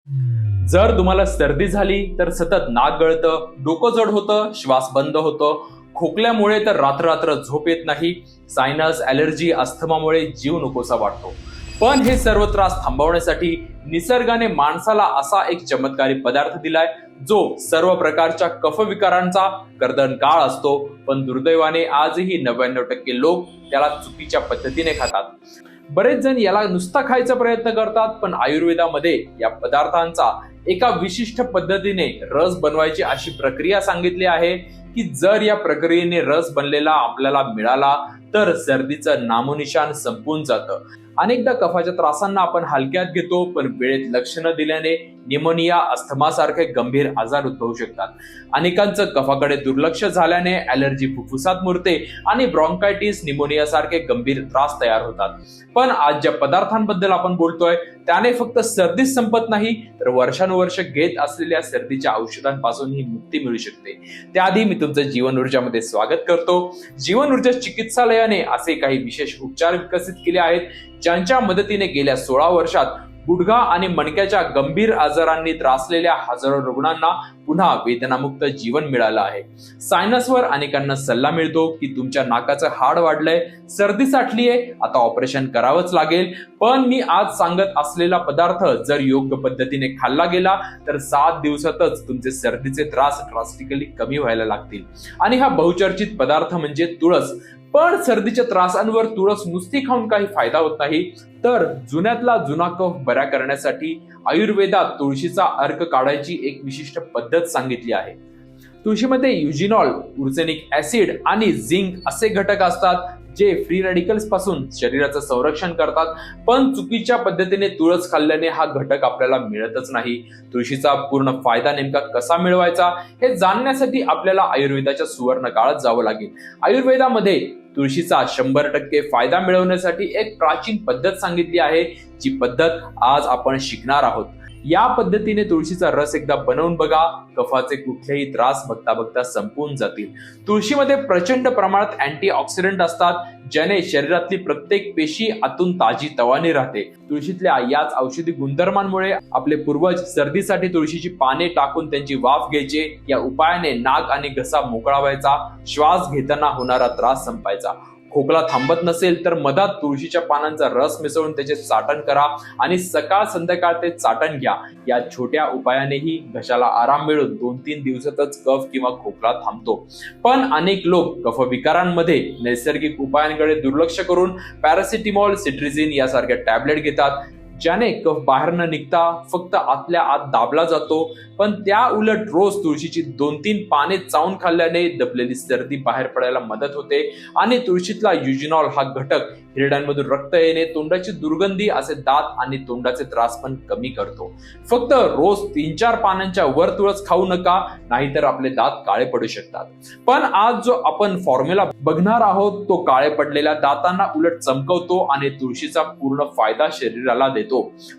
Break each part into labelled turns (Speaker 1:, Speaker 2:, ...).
Speaker 1: जर तुम्हाला सर्दी झाली तर सतत नाक गळतं, डोकं जड होतं, श्वास बंद होतं, खोकल्यामुळे तर रात्र रात्र झोप येत नाही, सायनस, ॲलर्जी, अस्थमामुळे जीव नकोसा वाटतो. पण हे सर्व त्रास थांबवण्यासाठी निसर्गाने माणसाला असा एक चमत्कारी पदार्थ दिलाय जो सर्व प्रकारच्या कफविकारांचा कर्दनकाळ असतो. पण दुर्दैवाने आजही 99% लोक त्याला चुकीच्या पद्धतीने खातात. बरेच जण याला नुसता खायचा प्रयत्न करतात, पण आयुर्वेदामध्ये या पदार्थांचा एका विशिष्ट पद्धतीने रस बनवायची अशी प्रक्रिया सांगितली आहे की जर या प्रक्रियेने रस बनलेला आपल्याला मिळाला तर सर्दीचं नामोनिशान संपून जातं. अनेकदा कफाच्या त्रासांना आपण हलक्यात घेतो, पण वेळेत लक्ष न दिल्याने निमोनिया, अस्थमा सारखे गंभीर आजार उद्भवू शकतात. अनेकांचं कफाकडे दुर्लक्ष झाल्याने ॲलर्जी फुफ्फुसात मुरते आणि ब्रॉन्कायटिस, निमोनिया सारखे गंभीर त्रास तयार होतात. पण आज ज्या पदार्थांबद्दल आपण बोलतोय त्याने फक्त सर्दीच संपत नाही, तर वर्षानुवर्ष घेत असलेल्या सर्दीच्या औषधांपासून ही मुक्ती मिळू शकते. त्याआधी मी तुमचं जीवन ऊर्जामध्ये स्वागत करतो. जीवन ऊर्जा चिकित्सालयाने असे काही विशेष उपचार विकसित केले आहेत ज्यांच्या मदतीने गेल्या 16 वर्षात गुडघा आणि मणक्याच्या गंभीर आजारांनी त्रासलेल्या हजारो रुग्णांना पुन्हा वेदनामुक्त जीवन मिळालं आहे. सायनसवर अनेकांना सल्ला मिळतो की तुमच्या नाकाचं हाड वाढलंय, सर्दी साठलीये, आता ऑपरेशन करावंच लागेल. पण मी आज सांगत असलेला पदार्थ जर योग्य पद्धतीने खाल्ला गेला तर 7 दिवसातच तुमचे सर्दीचे त्रास ड्रास्टिकली कमी व्हायला लागतील. आणि हा बहुचर्चित पदार्थ म्हणजे तुळस. पण सर्दीच्या त्रासांवर तुळस नुसती खाऊन काही फायदा होत नाही, तर जुन्यातला जुना कफ बरा करण्यासाठी आयुर्वेदात तुळशीचा अर्क काढायची एक विशिष्ट पद्धत सांगितली आहे. तुळशीमध्ये युजिनॉल, उर्सेनिक ऍसिड आणि झिंक असे घटक असतात जे फ्री रॅडिकल्स पासून शरीराचं संरक्षण करतात. पण चुकीच्या पद्धतीने तुळस खाल्ल्याने हा घटक आपल्याला मिळतच नाही. तुळशीचा पूर्ण फायदा नेमका कसा मिळवायचा हे जाणण्यासाठी आपल्याला आयुर्वेदाच्या सुवर्ण काळात जावं लागेल. आयुर्वेदामध्ये तुळशीचा 100% फायदा मिळवण्यासाठी एक प्राचीन पद्धत सांगितली आहे, जी पद्धत आज आपण शिकणार आहोत. या पद्धतीने तुळशीचा रस एकदा बनवून बघा, कफाचे कुठलेही त्रास बघता बघता संपून जातील. तुळशीमध्ये प्रचंड प्रमाणात अँटीऑक्सिडंट असतात ज्याने शरीरातली प्रत्येक पेशी आतून ताजी तवानी राहते. तुळशीतल्या याच औषधी गुणधर्मांमुळे आपले पूर्वज सर्दीसाठी तुळशीची पाने टाकून त्यांची वाफ घ्यायचे. या उपायाने नाक आणि घसा मोकळा व्हायचा, श्वास घेताना होणारा त्रास संपायचा. खोकला थांबत नसेल तर मधात तुळशीच्या पानांचा रस मिसळून त्याचे चाटण करा आणि सकाळ संध्याकाळ ते चाटण घ्या. या छोट्या उपायानेही घशाला आराम मिळून 2-3 दिवसातच कफ किंवा खोकला थांबतो. पण अनेक लोक कफविकारांमध्ये नैसर्गिक उपायांकडे दुर्लक्ष करून पॅरासिटामॉल, सिट्रिझिन यासारख्या टॅबलेट घेतात, ज्याने कफ बाहेर न निघता फक्त आतल्या आत दाबला जातो. पण त्या उलट रोज तुळशीची 2-3 पाने चावून खाल्ल्याने दबलेली सर्दी बाहेर पडायला मदत होते. आणि तुळशीतला युजिनॉल हा घटक हिरड्यांमधून रक्त येणे, तोंडाची दुर्गंधी, असे दात आणि तोंडाचे त्रास पण कमी करतो. फक्त रोज 3-4 पानांच्या वर तुळस खाऊ नका, नाहीतर आपले दात काळे पडू शकतात. पण आज जो आपण फॉर्म्युला बघणार आहोत तो काळे पडलेल्या दातांना उलट चमकवतो आणि तुळशीचा पूर्ण फायदा शरीराला देतो.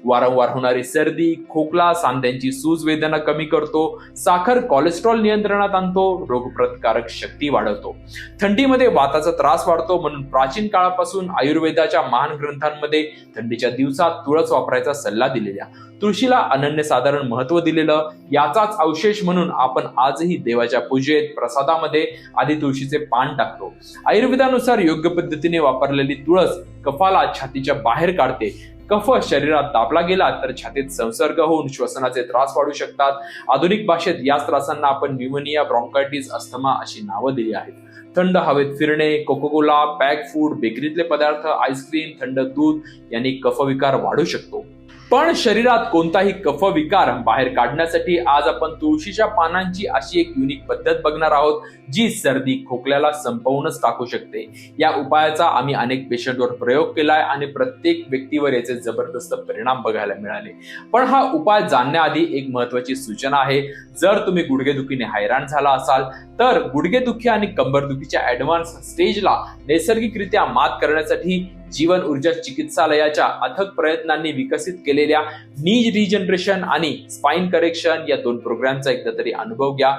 Speaker 1: वारंवार होणारी सर्दी, खोकला, सांध्यांची सूज वेदना कमी करतो, साखर, कोलेस्ट्रॉल नियंत्रणात आणतो, रोगप्रतिकारक शक्ती वाढवतो. थंडीमध्ये वाताचा त्रास वाढतो, म्हणून प्राचीन काळापासून आयुर्वेदाच्या महान ग्रंथांमध्ये थंडीच्या दिवसात तुळस वापरायचा सल्ला दिलेला, तुळशीला अनन्यसाधारण महत्व दिलेलं, याचाच अवशेष म्हणून आपण आजही देवाच्या पूजेत, प्रसादामध्ये आधी तुळशीचे पान टाकतो. आयुर्वेदानुसार योग्य पद्धतीने वापरलेली तुळस कफाला छातीच्या बाहेर काढते. कफ शरीरात दाबला गेला तर छातीत संसर्ग होऊन श्वसनाचे त्रास वाढू शकतात. आधुनिक भाषेत याच त्रासांना आपण न्यूमोनिया, ब्रॉन्कायटिस, अस्थमा अशी नावं दिली आहेत. थंड हवेत फिरणे, कोकोकोला, पॅक फूड, बेकरीतले पदार्थ, आईस्क्रीम, थंड दूध यांनी कफविकार वाढू शकतो. पण शरीरात कोणताही कफविकार बाहेर काढण्यासाठी आज आपण तुळशीच्या पानांची अशी एक युनिक पद्धत बघणार आहोत, जी सर्दी, खोकल्याला संपवूनच टाकू शकते. या उपायाचा आम्ही अनेक पेशंटवर प्रयोग केलाय आणि प्रत्येक व्यक्तीवर याचे जबरदस्त परिणाम बघायला मिळाले. पण हा उपाय जाणण्याआधी एक महत्वाची सूचना आहे. जर तुम्ही गुडघेदुखीने हैराण झाला असाल तर गुडघेदुखी आणि कंबरदुखीच्या ऍडव्हान्स स्टेजला नैसर्गिकरित्या मात करण्यासाठी जीवन ऊर्जा चिकित्सालयाच्या अथक प्रयत्नांनी विकसित केलेल्या नी रिजनरेशन आणि स्पाइन करेक्शन या 2 प्रोग्रामचा एकदा तरी अनुभव घ्या.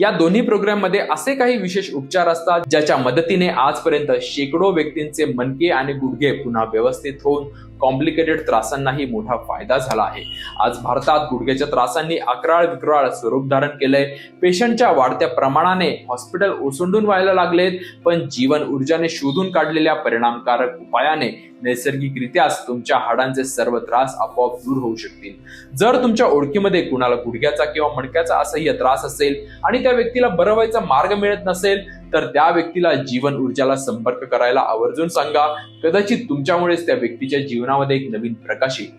Speaker 1: या दोन्ही प्रोग्राम मध्ये असे काही विशेष उपचार असतात ज्याच्या मदतीने आजपर्यंत शेकडो व्यक्तींचे मणके आणि गुडघे पुन्हा व्यवस्थित होऊन कॉम्प्लिकेटेड त्रासांनाही मोठा फायदा झाला आहे. आज भारतात गुडघ्याच्या त्रासांनी अक्राळ विक्राळ स्वरूप धारण केलंय. पेशंटच्या वाढत्या प्रमाणाने हॉस्पिटल ओसंडून व्हायला लागलेत, पण जीवन ऊर्जाने शोधून काढलेल्या परिणामकारक उपायाने नैसर्गिकरित्याच तुमच्या हाडांचे सर्व त्रास आपोआप दूर होऊ शकतील. जर तुमच्या ओळखीमध्ये कुणाला गुडघ्याचा किंवा मणक्याचा असह्य त्रास असेल आणि त्या व्यक्तीला बरं व्हायचा मार्ग मिळत नसेल, तर त्या व्यक्तीला जीवन ऊर्जाला संपर्क करायला आवर्जून सांगा. कदाचित तुमच्यामुळेच त्या व्यक्तीच्या जीवनामध्ये एक नवीन प्रकाश येईल.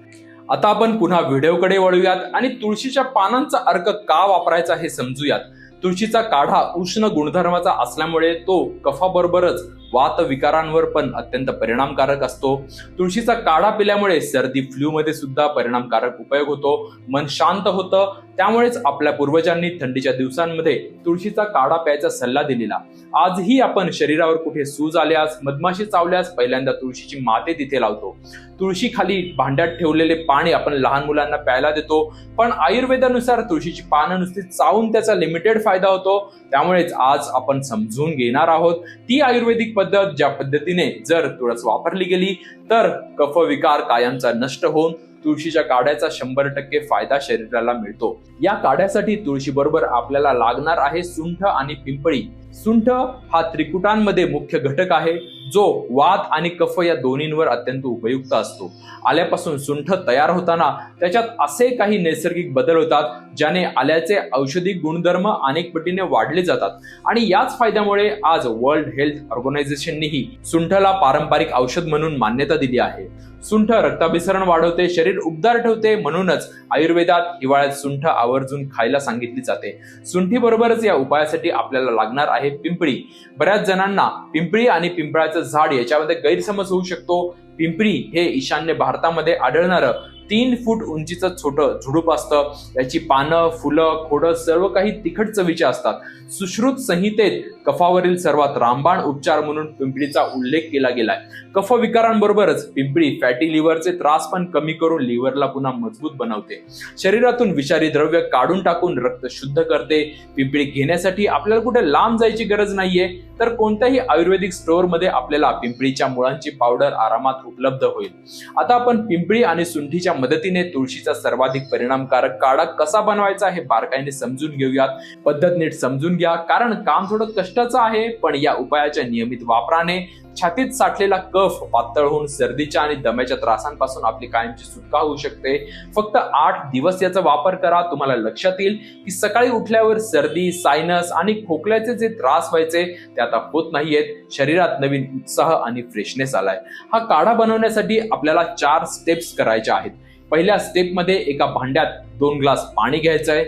Speaker 1: आता आपण पुन्हा व्हिडिओकडे वळूयात आणि तुळशीच्या पानांचा अर्क का वापरायचा हे समजूयात. तुळशीचा काढा उष्ण गुणधर्माचा असल्यामुळे तो कफाबरोबरच वात विकारांवर पण अत्यंत परिणामकारक असतो. तुळशीचा काढा पिल्यामुळे सर्दी फ्लू मध्ये सुद्धा परिणामकारक उपयोग होतो. मन शांत होतं. त्यामुळेच आपल्या पूर्वजांनी थंडीच्या दिवसांमध्ये तुळशीचा काढा प्यायचा सल्ला दिलेला. आजही आपण शरीरावर कुठे सूज आल्यास, मधमाशी चावल्यास पहिल्यांदा तुळशीची माते तिथे लावतो. तुळशी खाली भांड्यात ठेवलेले पाणी आपण लहान मुलांना प्यायला देतो. पण आयुर्वेदानुसार तुळशीची पानं नुसती चावून त्याचा लिमिटेड फायदा होतो. त्यामुळेच आज आपण समजून घेणार आहोत ती आयुर्वेदिक पद्धत, ज्या पद्धतीने जर तुळस वापरली गेली तर कफ विकार कायमचा नष्ट होऊन तुळशीच्या काढ्याचा 100% फायदा शरीराला मिळतो. या काढ्यासाठी तुळशी बरोबर आपल्याला लागणार आहे सुंठ आणि पिंपळी. सुंठ हा त्रिकुटांमध्ये मुख्य घटक आहे, जो वात आणि कफ या दोन्हींवर अत्यंत उपयुक्त असतो. आल्यापासून सुंठ तयार होताना त्याच्यात असे काही नैसर्गिक बदल होतात ज्याने आल्याचे औषधी गुणधर्म अनेक पटीने वाढले जातात. आणि याच फायद्यामुळे आज वर्ल्ड हेल्थ ऑर्गनायझेशननेही सुंठला पारंपरिक औषध म्हणून मान्यता दिली आहे. सुंठ रक्ताभिसरण वाढवते, शरीर उबदार ठेवते. म्हणूनच आयुर्वेदात हिवाळ्यात सुंठ आवर्जून खायला सांगितली जाते. सुंठी बरोबरच या उपायासाठी आपल्याला लागणार आहे पिंपळी. बऱ्याच जणांना पिंपळी आणि पिंपळाचं झाड याच्यामध्ये गैरसमज होऊ शकतो. पिंपळी हे ईशान्य भारतामध्ये आढळणारं 3 फूट उंचीचं छोटं झुडूप असतं. याची पानं, फुलं, खोडं सर्व काही तिखट चवीचे असतात. सुश्रुत संहितेत कफावरील सर्वात रामबाण उपचार म्हणून पिंपळीचा उल्लेख केला गेलाय. कफ विकारांबरोबरच पिंपळी फॅटी लिव्हरचे त्रास पण कमी करून लिव्हरला पुन्हा मजबूत बनवते. शरीरातून विषारी द्रव्य काढून टाकून रक्त शुद्ध करते. पिंपळी घेण्यासाठी आपल्याला कुठे लांब जायची गरज नाहीये, तर कोणत्याही आयुर्वेदिक स्टोअर मध्ये आपल्याला पिंपळीच्या मुळांची पावडर आरामात उपलब्ध होईल. आता आपण पिंपळी आणि सुंठीच्या मदतीने तुळशीचा सर्वाधिक परिणामकारक काढा कसा बनवायचा हे बारकाईने समजून घेऊयात. पद्धत नीट समजून घ्या, कारण काम थोडं कष्टाचं आहे, पण या उपायाच्या नियमित वापराने छातीत साठलेला कफ पातळ होऊन सर्दीच्या आणि दम्याच्या त्रासांपासून आपली कायमची सुटका होऊ शकते. फक्त 8 दिवस याचा वापर करा. तुम्हाला लक्षात येईल की सकाळी उठल्यावर सर्दी, सायनस आणि खोकल्याचे जे त्रास व्हायचे ते आता होत नाहीयेत. शरीरात नवीन उत्साह आणि फ्रेशनेस आलाय. हा काढा बनवण्यासाठी आपल्याला 4 स्टेप्स करायच्या आहेत. पहिल्या स्टेपमध्ये एका भांड्यात 2 ग्लास पाणी घ्यायचंय.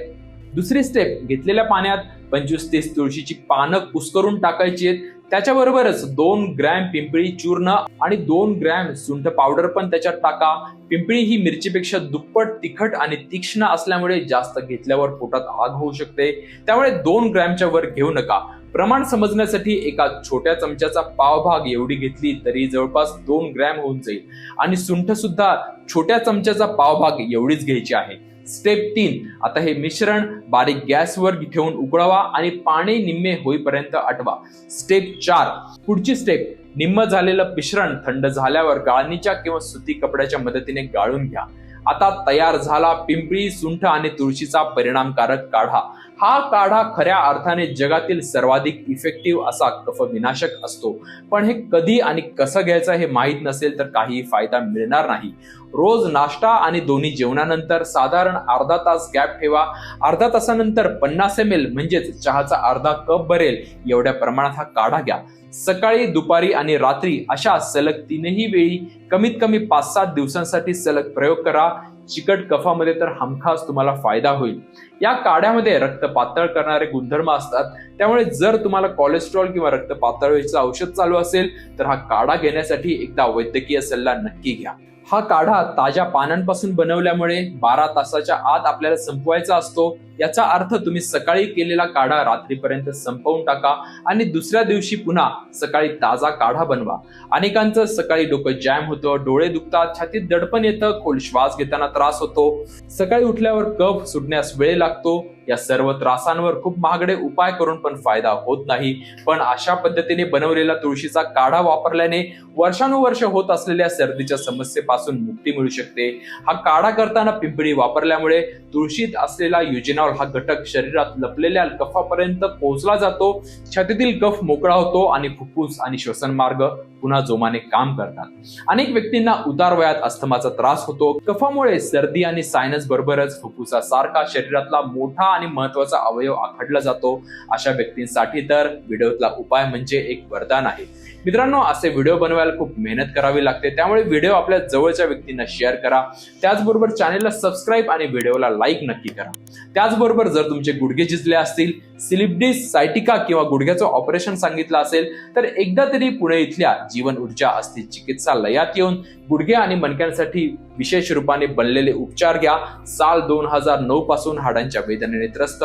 Speaker 1: दुसरी स्टेप, घेतलेल्या पाण्यात 25-30 तुळशीची पानं कुस्करून टाकायची आहेत. त्याच्याबरोबरच 2 ग्रॅम पिंपळी चूर्ण आणि 2 ग्रॅम सुंठ पावडर पण त्याच्यात टाका. पिंपळी ही मिरचीपेक्षा दुप्पट तिखट आणि तीक्ष्ण असल्यामुळे जास्त घेतल्यावर पोटात आग होऊ शकते. त्यामुळे 2 ग्रॅमच्या वर घेऊ नका. प्रमाण समजण्यासाठी एका छोट्या चमच्याचा पावभाग एवढी घेतली तरी जवळपास 2 ग्रॅम होऊन जाईल. आणि सुंठ सुद्धा छोट्या चमच्याचा पावभाग एवढीच घ्यायची आहे. स्टेप 3, आता हे मिश्रण बारीक गॅसवर ठेवून उकळवा आणि पाणी निम्मे होईपर्यंत आटवा. स्टेप 4, पुढची स्टेप, निम्म झालेलं मिश्रण थंड झाल्यावर गाळणीच्या किंवा सुती कपड्याच्या मदतीने गाळून घ्या. आता तयार झाला पिंपळी, सुंठ आणि तुळशीचा परिणामकारक काढा. हा काढा खऱ्या अर्थाने जगातील सर्वाधिक इफेक्टिव्ह असा कफ विनाशक असतो. पण हे कधी आणि कसं घ्यायचं हे माहीत नसेल तर काही फायदा मिळणार नाही. रोज नाश्ता आणि दोन्ही जेवणानंतर साधारण अर्धा तास गॅप ठेवा. अर्धा तासानंतर 50 ml म्हणजेच चहाचा अर्धा कप भरेल एवढ्या प्रमाणात हा काढा घ्या. सकाळी, दुपारी आणि रात्री अशा सलग 3ही वेळी कमीत कमी 5-7 दिवसांसाठी सलग प्रयोग करा. चिकट कफामध्ये तर हमखास तुम्हाला फायदा होईल. या काढ्यामध्ये रक्त पातळ करणारे गुणधर्म असतात. त्यामुळे जर तुम्हाला कोलेस्ट्रॉल किंवा रक्त पातळीचं औषध चालू असेल तर हा काढा घेण्यासाठी एकदा वैद्यकीय सल्ला नक्की घ्या. हा काढा ताज्या पानांपासून बनवल्यामुळे 12 तासाच्या आत आपल्याला संपवायचा असतो. याचा अर्थ तुम्ही सकाळी केलेला काढा रात्रीपर्यंत संपवून टाका आणि दुसऱ्या दिवशी पुन्हा सकाळी ताजा काढा बनवा. अनेकांचं सकाळी डोकं जॅम होतं, डोळे दुखतात, छातीत दडपण येतं, खोल श्वास घेताना त्रास होतो, सकाळी उठल्यावर कफ सुटण्यास वेळ लागतो. या सर्व त्रासांवर खूप महागडे उपाय करून पण फायदा होत नाही, पण अशा पद्धतीने बनवलेला तुळशीचा काढा वापरल्याने वर्षानुवर्ष होत असलेल्या सर्दीच्या समस्येपासून मुक्ती मिळू शकते. हा काढा करताना पिंपळी वापरल्यामुळे तुळशीत असलेला युजेनॉल हा घटक शरीरात लपलेल्या कफापर्यंत पोहोचला जातो, छातीतील कफ मोकळा होतो आणि फुफ्फुस आणि श्वसन मार्ग पुन्हा जोमाने काम करतात. अनेक व्यक्तींना उतार वयात अस्थमाचा त्रास होतो. कफामुळे सर्दी आणि सायनस बरोबरच फुफ्फुसासारखा शरीरातला मोठा आणि महत्वाचा अवयव आखडला जातो. अशा व्यक्तींसाठी तर व्हिडिओतला उपाय म्हणजे एक वरदान आहे. मित्रांनो, असे व्हिडिओ बनवायला खूप मेहनत करावी लागते, त्यामुळे व्हिडिओ आपल्या जवळच्या व्यक्तींना शेअर करा. त्याचबरोबर चॅनेलला सबस्क्राईब आणि व्हिडिओला लाईक नक्की करा. त्याचबरोबर जर तुमचे गुडघे झिजले असतील, स्लिप डिस्क, सायटिका किंवा गुडघ्याचं ऑपरेशन सांगितलं असेल तर एकदा तरी पुणे इथल्या जीवन ऊर्जा अस्थि चिकित्सालयात येऊन गुडघे आणि मणक्यांसाठी विशेष रूपाने बनलेले उपचार घ्या. साल 2009 पासून हाडांच्या वेदनेने त्रस्त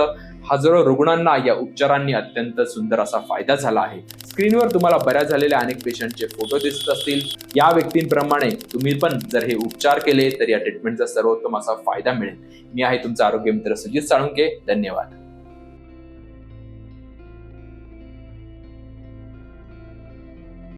Speaker 1: हजारो रुग्णांना या उपचारांनी अत्यंत सुंदर असा फायदा झाला आहे. स्क्रीनवर तुम्हाला बऱ्याच झालेल्या अनेक पेशंटचे फोटो दिसत असतील. या व्यक्तींप्रमाणे तुम्ही पण जर हे उपचार केले तर या ट्रीटमेंटचा सर्वोत्तम असा फायदा मिळेल. मी आहे तुमचा आरोग्य मित्र सुजित साळुंके. धन्यवाद.